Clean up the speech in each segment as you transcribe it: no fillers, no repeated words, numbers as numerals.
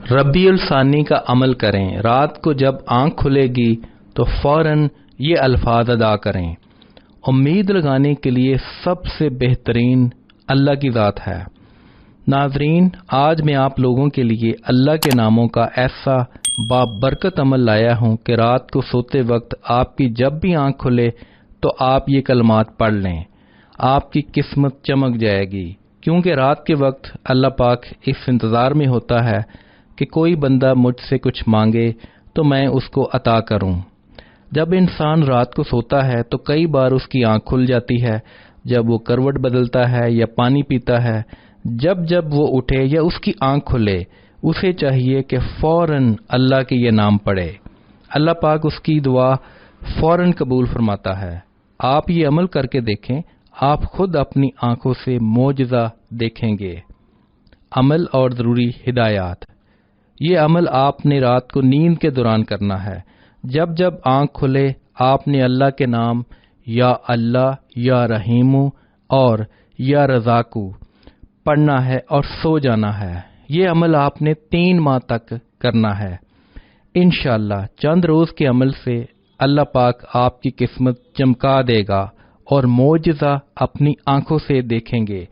ربیع الثانی کا عمل کریں۔ رات کو جب آنکھ کھلے گی تو فوراً یہ الفاظ ادا کریں۔ امید لگانے کے لیے سب سے بہترین اللہ کی ذات ہے۔ ناظرین، آج میں آپ لوگوں کے لیے اللہ کے ناموں کا ایسا بابرکت عمل لایا ہوں کہ رات کو سوتے وقت آپ کی جب بھی آنکھ کھلے تو آپ یہ کلمات پڑھ لیں، آپ کی قسمت چمک جائے گی، کیونکہ رات کے وقت اللہ پاک اس انتظار میں ہوتا ہے کہ کوئی بندہ مجھ سے کچھ مانگے تو میں اس کو عطا کروں۔ جب انسان رات کو سوتا ہے تو کئی بار اس کی آنکھ کھل جاتی ہے، جب وہ کروٹ بدلتا ہے یا پانی پیتا ہے۔ جب وہ اٹھے یا اس کی آنکھ کھلے، اسے چاہیے کہ فوراً اللہ کے یہ نام پڑھے۔ اللہ پاک اس کی دعا فوراً قبول فرماتا ہے۔ آپ یہ عمل کر کے دیکھیں، آپ خود اپنی آنکھوں سے معجزہ دیکھیں گے۔ عمل اور ضروری ہدایات۔ یہ عمل آپ نے رات کو نیند کے دوران کرنا ہے۔ جب آنکھ کھلے آپ نے اللہ کے نام یا اللہ، یا رحیمو اور یا رزاقو پڑھنا ہے اور سو جانا ہے۔ یہ عمل آپ نے 3 ماہ تک کرنا ہے۔ انشاءاللہ چند روز کے عمل سے اللہ پاک آپ کی قسمت چمکا دے گا اور معجزہ اپنی آنکھوں سے دیکھیں گے۔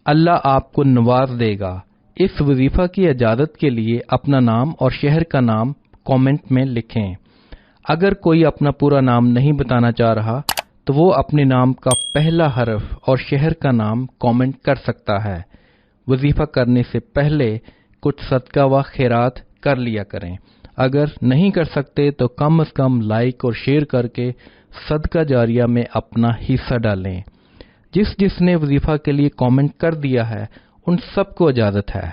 اللہ آپ کو نواز دے گا۔ اس وظیفہ کی اجازت کے لیے اپنا نام اور شہر کا نام کامنٹ میں لکھیں۔ اگر کوئی اپنا پورا نام نہیں بتانا چاہ رہا تو وہ اپنے نام کا پہلا حرف اور شہر کا نام کامنٹ کر سکتا ہے۔ وظیفہ کرنے سے پہلے کچھ صدقہ و خیرات کر لیا کریں۔ اگر نہیں کر سکتے تو کم از کم لائک اور شیئر کر کے صدقہ جاریہ میں اپنا حصہ ڈالیں۔ جس نے وظیفہ کے لیے کامنٹ کر دیا ہے ان سب کو اجازت ہے۔